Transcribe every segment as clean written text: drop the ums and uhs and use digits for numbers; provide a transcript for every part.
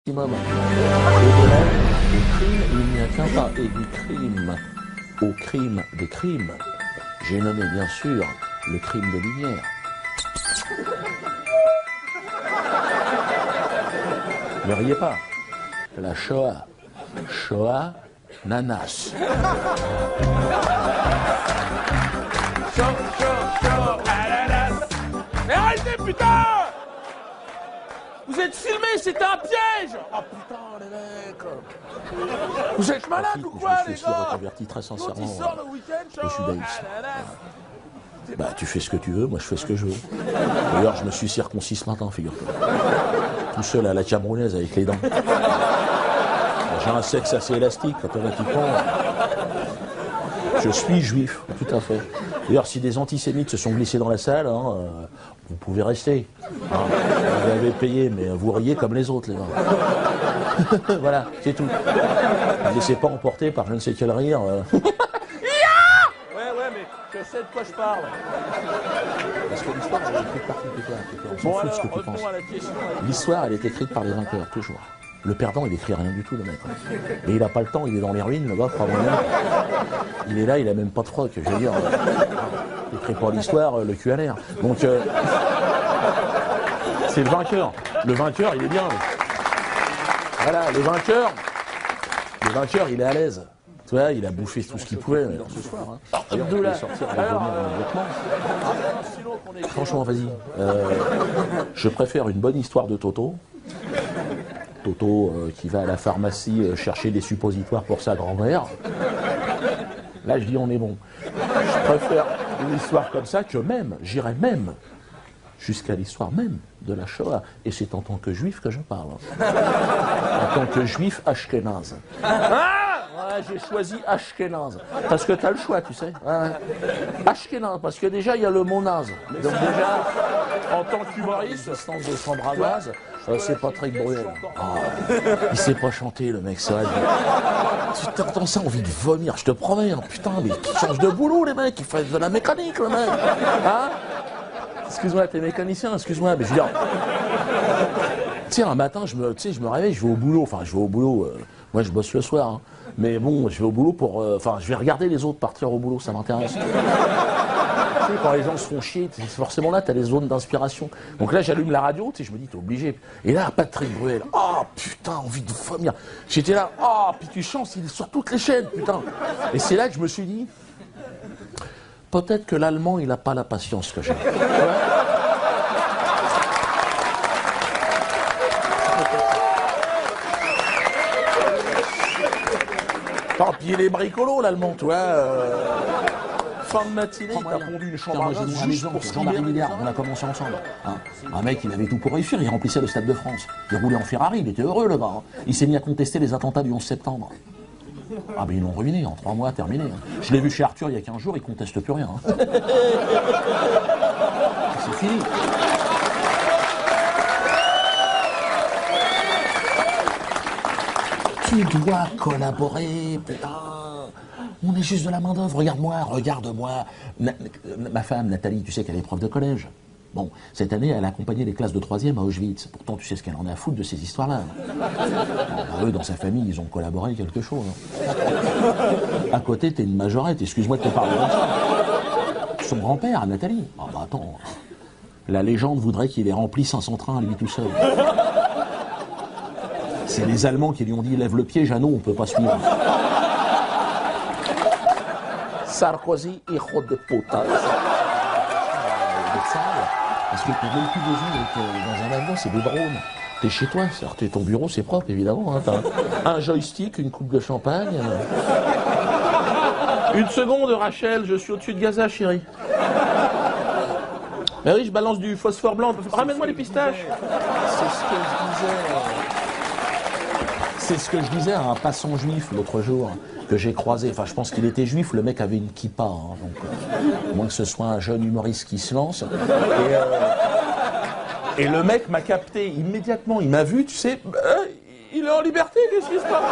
Maximum. Au-delà des crimes, il n'y a qu'un pas. Et du crime au crime des crimes, j'ai nommé bien sûr le crime de lumière. Ne riez pas. La Shoah. Shoah, nanas. Mais arrêtez, putain! Vous êtes filmés, c'était un piège! Oh putain, les mecs! Vous êtes malades ou quoi, je me les suis gars? reconverti très sincèrement L'autre, il sort le week-end, au judaïsme. C'est Bah, tu fais ce que tu veux, moi je fais ce que je veux. D'ailleurs, je me suis circoncis ce matin, figure-toi. Tout seul à la camerounaise avec les dents. J'ai un sexe assez élastique, automatiquement. Je suis juif, tout à fait. D'ailleurs, si des antisémites se sont glissés dans la salle, hein, vous pouvez rester. Hein, vous avez payé, mais vous riez comme les autres, les gars. Voilà, c'est tout. Ne laissez pas emporter par je ne sais quel rire. Ouais, mais je sais de quoi je parle. Parce que l'histoire, elle est écrite par qui? On s'en Bon, fout de alors, ce que tu penses. revenons à la question. L'histoire, elle est écrite par les vainqueurs, toujours. Le perdant, il écrit rien du tout, le mec. Et il n'a pas le temps, il est dans les ruines, le gars, crois-moi. Il est là, il a même pas de froc, je veux dire. Il écrit pas l'histoire, le cul à l'air. Donc, c'est le vainqueur. Le vainqueur, il est bien. Voilà, le vainqueur, il est à l'aise. Tu vois, il a bouffé tout ce qu'il pouvait ce soir. Hein. D'ailleurs, il peut sortir et revenir immédiatement. Franchement, vas-y. Je préfère une bonne histoire de Toto. Toto qui va à la pharmacie chercher des suppositoires pour sa grand-mère. Là, je dis on est bon. Je préfère une histoire comme ça que même, j'irais même jusqu'à l'histoire même de la Shoah. Et c'est en tant que juif que je parle. En tant que juif ashkénaze. Ouais, j'ai choisi ashkénaze. Parce que tu as le choix, tu sais. Ouais. Ashkénaze, parce que déjà, il y a le mot naze. Donc déjà, en tant qu'humoriste, instance de chambre à gaz, c'est Patrick Bruel. Oh, il sait pas chanter, le mec, c'est vrai. Tu t'entends ça, envie de vomir, je te promets. Hein, putain, mais qui change de boulot, les mecs, ils font de la mécanique, le mec. Hein? Excuse-moi, t'es mécanicien, excuse-moi, mais je veux dire... Tiens, un matin, je me réveille, je vais au boulot. Enfin, je vais au boulot, moi je bosse le soir. Hein. Mais bon, je vais au boulot pour... Enfin, je vais regarder les autres partir au boulot, ça m'intéresse. Tu sais, quand les gens se font chier, forcément là, t'as les zones d'inspiration. Donc là, j'allume la radio, tu sais, je me dis, t'es obligé. Et là, Patrick Bruel, oh putain, envie de vomir. J'étais là, oh, puis tu chantes, il est sur toutes les chaînes, putain. Et c'est là que je me suis dit, peut-être que l'allemand, il n'a pas la patience que j'ai. Tant pis, il est bricolo, l'allemand, tu vois. Fin de matinée, il t'a pondu une chambre à gaz juste pour se Jean-Marie Milliard, on a commencé ensemble. Hein. Un mec, il avait tout pour réussir, il remplissait le Stade de France. Il roulait en Ferrari, il était heureux, le gars. Hein. Il s'est mis à contester les attentats du 11 septembre. Ah ben ils l'ont ruiné, en 3 mois, terminé. Hein. Je l'ai vu chez Arthur il y a 15 jours, il conteste plus rien. Hein. C'est fini. Tu dois collaborer, putain. On est juste de la main-d'œuvre. Regarde-moi. Ma femme, Nathalie, tu sais qu'elle est prof de collège. Bon, cette année, elle a accompagné les classes de 3e à Auschwitz. Pourtant, tu sais ce qu'elle en a à foutre de ces histoires-là. Bon, eux, dans sa famille, ils ont collaboré quelque chose. Hein. À côté, t'es une majorette. Excuse-moi de te parler comme ça. Son grand-père, Nathalie. Ah bah attends. La légende voudrait qu'il ait rempli 500 trains à lui tout seul. C'est les Allemands qui lui ont dit « Lève le pied, Jeannot, on peut pas suivre ». Sarkozy, hijo de puta. Parce que t'as même plus besoin d'être dans un avion, c'est des drones. T'es chez toi, ton bureau, c'est propre, évidemment. Hein. T'as un joystick, une coupe de champagne. Une seconde, Rachel, je suis au-dessus de Gaza, chérie. Mais oui, je balance du phosphore blanc. Ramène-moi les pistaches. C'est ce que je disais à un passant juif l'autre jour que j'ai croisé. Enfin, je pense qu'il était juif, le mec avait une kippa. Hein, donc, à moins que ce soit un jeune humoriste qui se lance. Et le mec m'a capté immédiatement. Il m'a vu, tu sais. Il est en liberté, qu'est-ce qui se passe?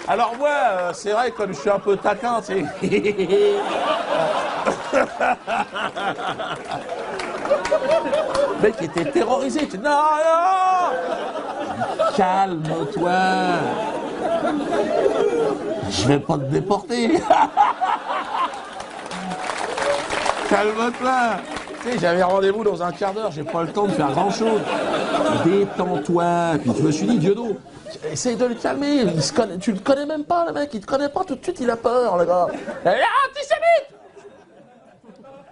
Alors moi, c'est vrai, comme je suis un peu taquin, tu sais. Le mec était terrorisé. Tu dis, non, non! Calme-toi. Je vais pas te déporter. Calme-toi. Tu sais, j'avais rendez-vous dans un quart d'heure, j'ai pas le temps de faire grand-chose. Détends-toi. Puis je me suis dit, Diodo, essaye de le calmer. Tu le connais même pas, le mec. Il te connaît pas, tout de suite, il a peur, le gars. Antisémite!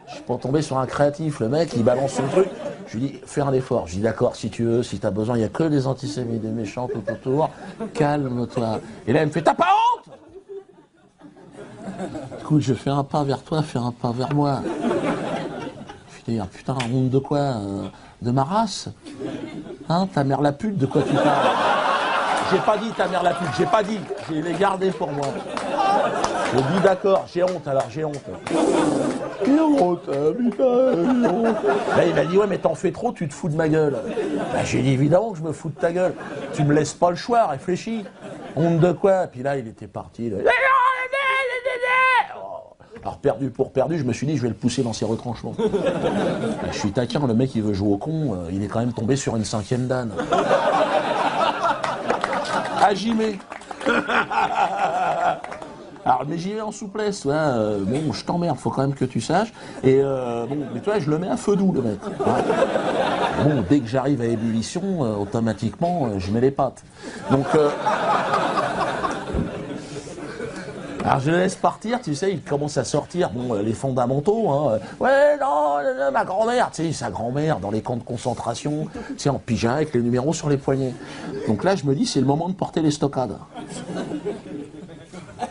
Je suis pas tombé sur un créatif, le mec, il balance son truc. Je lui dis, fais un effort. Je lui dis, d'accord, si tu veux, si t'as besoin, il n'y a que des antisémites, des méchants tout autour. Calme-toi. Et là, il me fait, t'as pas honte? Écoute, je fais un pas vers toi, fais un pas vers moi. Je dis, ah, putain, honte de quoi? De ma race? Hein, ta mère la pute, de quoi tu parles? J'ai pas dit ta mère la pute, j'ai pas dit. Je l'ai gardé pour moi. Je dis d'accord, j'ai honte alors, j'ai honte. J'ai honte, putain, j'ai honte. Là, il m'a dit, ouais, mais t'en fais trop, tu te fous de ma gueule. Bah, j'ai dit, évidemment que je me fous de ta gueule. Tu me laisses pas le choix, réfléchis. Honte de quoi? Puis là, il était parti. Là. Alors, perdu pour perdu, je me suis dit, je vais le pousser dans ses retranchements. Je suis taquin, le mec, il veut jouer au con, il est quand même tombé sur une 5e dan. Agimé. Alors, mais j'y vais en souplesse, tu vois, bon, je t'emmerde, faut quand même que tu saches. Et bon, mais tu vois, je le mets à feu doux, le mec. Ouais. Bon, dès que j'arrive à ébullition, automatiquement, je mets les pattes. Donc, alors je le laisse partir, tu sais, il commence à sortir, bon, les fondamentaux, hein. Ouais, non, ma grand-mère, tu sais, sa grand-mère dans les camps de concentration, tu sais, en pyjama avec les numéros sur les poignets. Donc là, je me dis, c'est le moment de porter les stockades.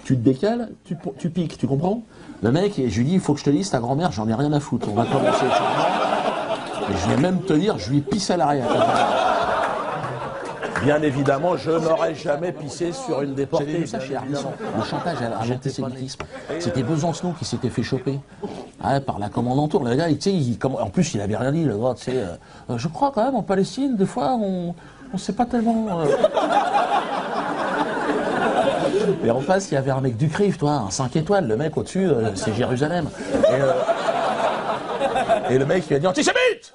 Tu te décales, tu piques, tu comprends? Le mec, je lui dis, il faut que je te dise, ta grand-mère, j'en ai rien à foutre. On va commencer le changement. Et je vais même te dire, je lui pisse à l'arrière. Bien évidemment, je n'aurais jamais pissé sur une déportée. J'avais vu ça chez Ardisson. Le chantage à l'antisémitisme. C'était Besancenot qui s'était fait choper. Ah, par la commandanture. Le gars, tu sais, en plus, il avait rien dit, le gars, tu sais. Je crois quand même, en Palestine, des fois, on sait pas tellement... Et en face, il y avait un mec du CRIF, toi, un 5 étoiles. Le mec au-dessus, c'est Jérusalem. Et le mec, il a dit, antisémite!